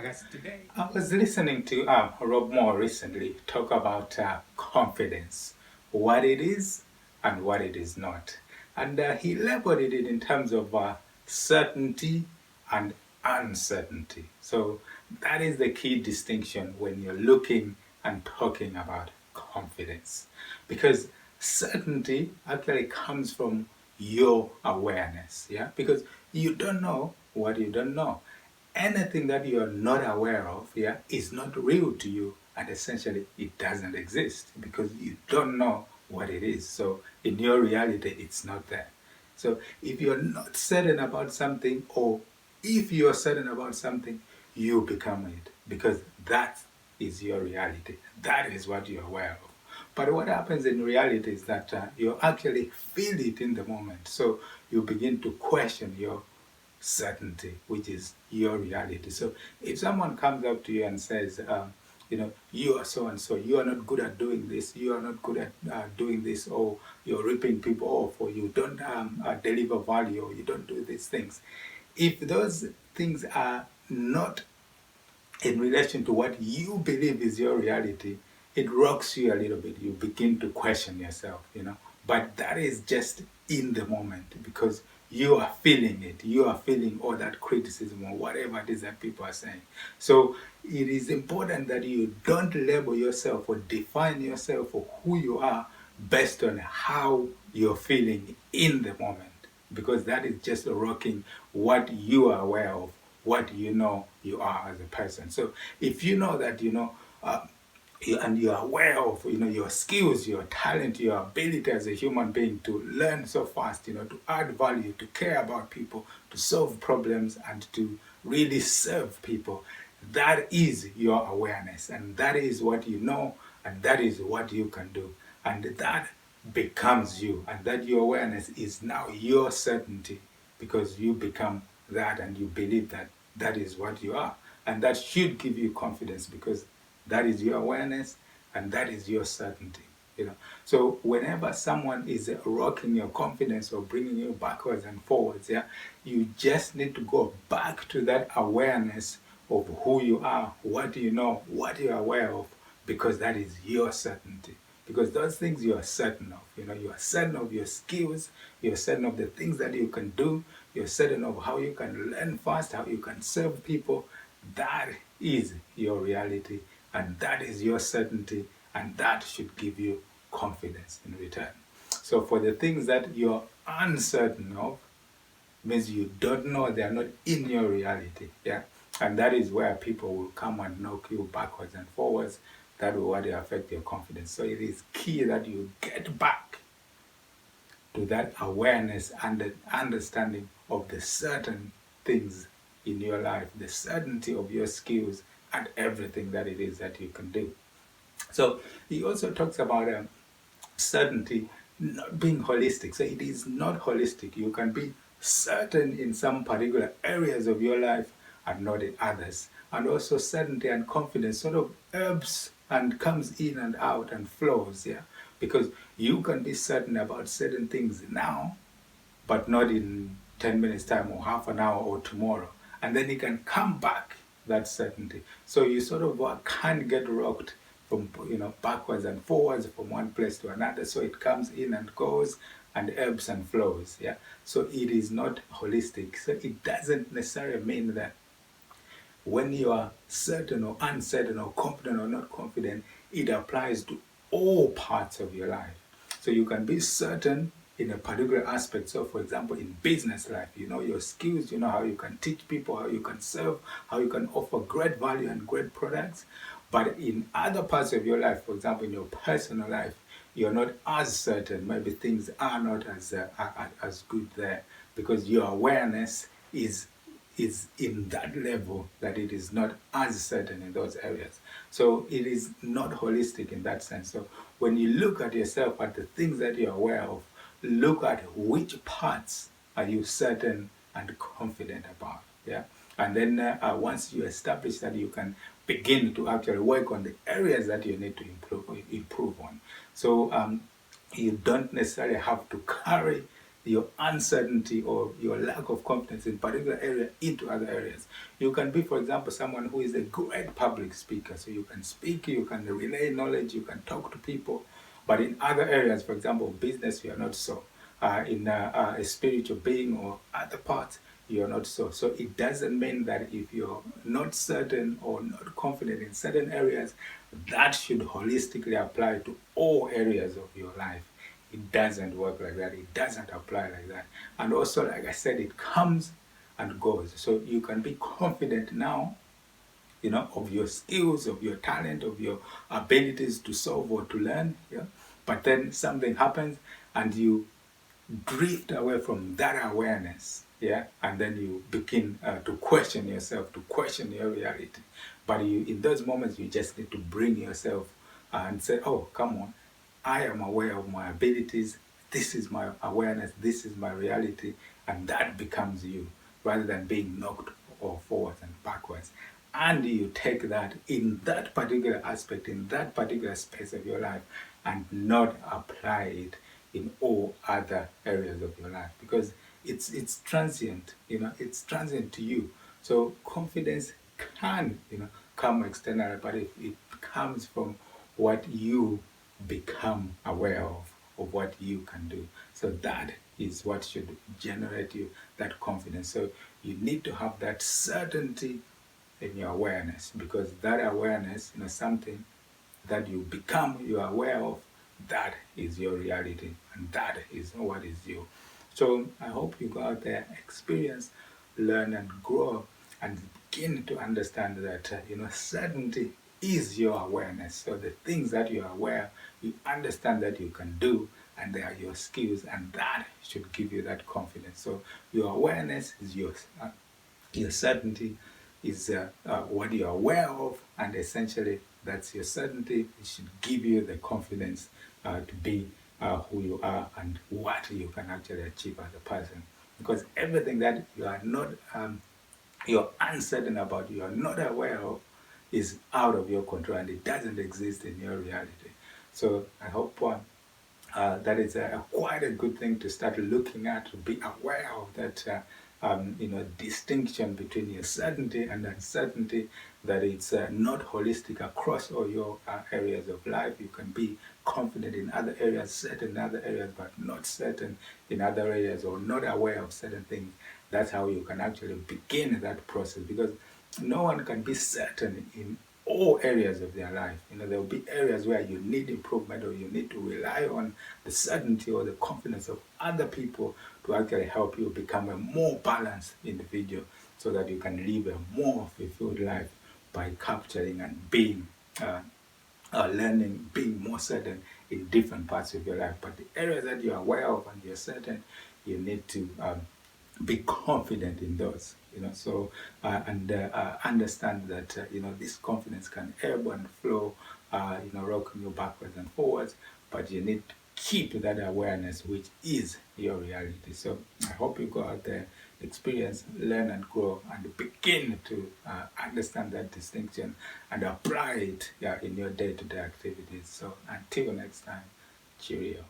us today. I was listening to Rob Moore recently talk about confidence, what it is and what it is not. And he labeled it in terms of certainty and uncertainty. So that is the key distinction when you're looking and talking about confidence. Because certainty actually comes from your awareness, yeah? Because you don't know what you don't know. Anything that you are not aware of, yeah, is not real to you, and essentially it doesn't exist because you don't know what it is. So in your reality, it's not there. So if you're not certain about something, or if you're certain about something, you become it because that is your reality. That is what you're aware of. But what happens in reality is that you actually feel it in the moment. So you begin to question your certainty, which is your reality. So if someone comes up to you and says, you are so and so, you are not good at doing this, you are not good at doing this, or you're ripping people off, or you don't deliver value, or you don't do these things. If those things are not in relation to what you believe is your reality, it rocks you a little bit. You begin to question yourself. But that is just in the moment because you are feeling it. You are feeling all that criticism or whatever it is that people are saying. So it is important that you don't label yourself or define yourself or who you are based on how you're feeling in the moment because that is just rocking what you are aware of, what you know you are as a person. So if you know that and you're aware of your skills, your talent, your ability as a human being to learn so fast, to add value, to care about people, to solve problems, and to really serve people, that is your awareness, and that is what you know, and that is what you can do, and that becomes you, and that your awareness is now your certainty because you become that and you believe that that is what you are, and that should give you confidence because that is your awareness and that is your certainty. So whenever someone is rocking your confidence or bringing you backwards and forwards, yeah, you just need to go back to that awareness of who you are, what you know, what you're aware of, because that is your certainty. Because those things you are certain of, you are certain of your skills, you're certain of the things that you can do, you're certain of how you can learn fast, how you can serve people. That is your reality, and that is your certainty, and that should give you confidence in return. So for the things that you're uncertain of, means you don't know, they are not in your reality, yeah? And that is where people will come and knock you backwards and forwards. That will really affect your confidence. So it is key that you get back to that awareness and the understanding of the certain things in your life, the certainty of your skills and everything that it is that you can do. So he also talks about certainty not being holistic. So it is not holistic. You can be certain in some particular areas of your life and not in others. And also certainty and confidence sort of ebbs and comes in and out and flows, yeah? Because you can be certain about certain things now, but not in 10 minutes time or half an hour or tomorrow. And then it can come back, that certainty. So you sort of can't get rocked from backwards and forwards from one place to another. So it comes in and goes and ebbs and flows. Yeah. So it is not holistic. So it doesn't necessarily mean that when you are certain or uncertain or confident or not confident, it applies to all parts of your life. So you can be certain in a particular aspect. So for example, in business life, you know your skills, you know how you can teach people, how you can serve, how you can offer great value and great products. But in other parts of your life, for example, in your personal life, you're not as certain. Maybe things are not as good there because your awareness is in that level that it is not as certain in those areas. So it is not holistic in that sense. So when you look at yourself, at the things that you're aware of, look at which parts are you certain and confident about. Yeah. And then once you establish that, you can begin to actually work on the areas that you need to improve on. So you don't necessarily have to carry your uncertainty or your lack of confidence in particular area into other areas. You can be, for example, someone who is a great public speaker. So you can speak, you can relay knowledge, you can talk to people. But in other areas, for example, business, you are not so. In a spiritual being or other parts, you are not so. So it doesn't mean that if you're not certain or not confident in certain areas, that should holistically apply to all areas of your life. It doesn't work like that. It doesn't apply like that. And also, like I said, it comes and goes. So you can be confident now, of your skills, of your talent, of your abilities to solve or to learn. Yeah. But then something happens and you drift away from that awareness, yeah, and then you begin to question yourself, to question your reality. But in those moments, you just need to bring yourself and say, "Oh, come on, I am aware of my abilities. This is my awareness. This is my reality," and that becomes you, rather than being knocked or forwards and backwards. And you take that in that particular aspect, in that particular space of your life, and not apply it in all other areas of your life, because it's transient. It's transient to you. So confidence can come externally, but it comes from what you become aware of what you can do. So that is what should generate you that confidence. So you need to have that certainty in your awareness, because that awareness, something that you become, you are aware of, that is your reality, and that is what is you. So I hope you go out there, experience, learn, and grow, and begin to understand that certainty is your awareness. So the things that you are aware, you understand that you can do, and they are your skills, and that should give you that confidence. So your awareness is yours. Your certainty is what you're aware of, and essentially that's your certainty. It should give you the confidence to be who you are and what you can actually achieve as a person. Because everything that you are not, you're uncertain about, you are not aware of, is out of your control, and it doesn't exist in your reality. So I hope that is quite a good thing to start looking at, to be aware of that distinction between your certainty and uncertainty, that it's not holistic across all your areas of life. You can be confident in other areas, certain in other areas, but not certain in other areas, or not aware of certain things. That's how you can actually begin that process, because no one can be certain in all areas of their life. There will be areas where you need improvement, or you need to rely on the certainty or the confidence of other people to actually help you become a more balanced individual, so that you can live a more fulfilled life by capturing and being learning, being more certain in different parts of your life. But the areas that you're aware of and you're certain, you need to be confident in those. So and understand that this confidence can ebb and flow, rocking you backwards and forwards, but you need to keep that awareness, which is your reality. So I hope you go out there, experience, learn, and grow, and begin to understand that distinction and apply it in your day-to-day activities. So until next time, cheerio.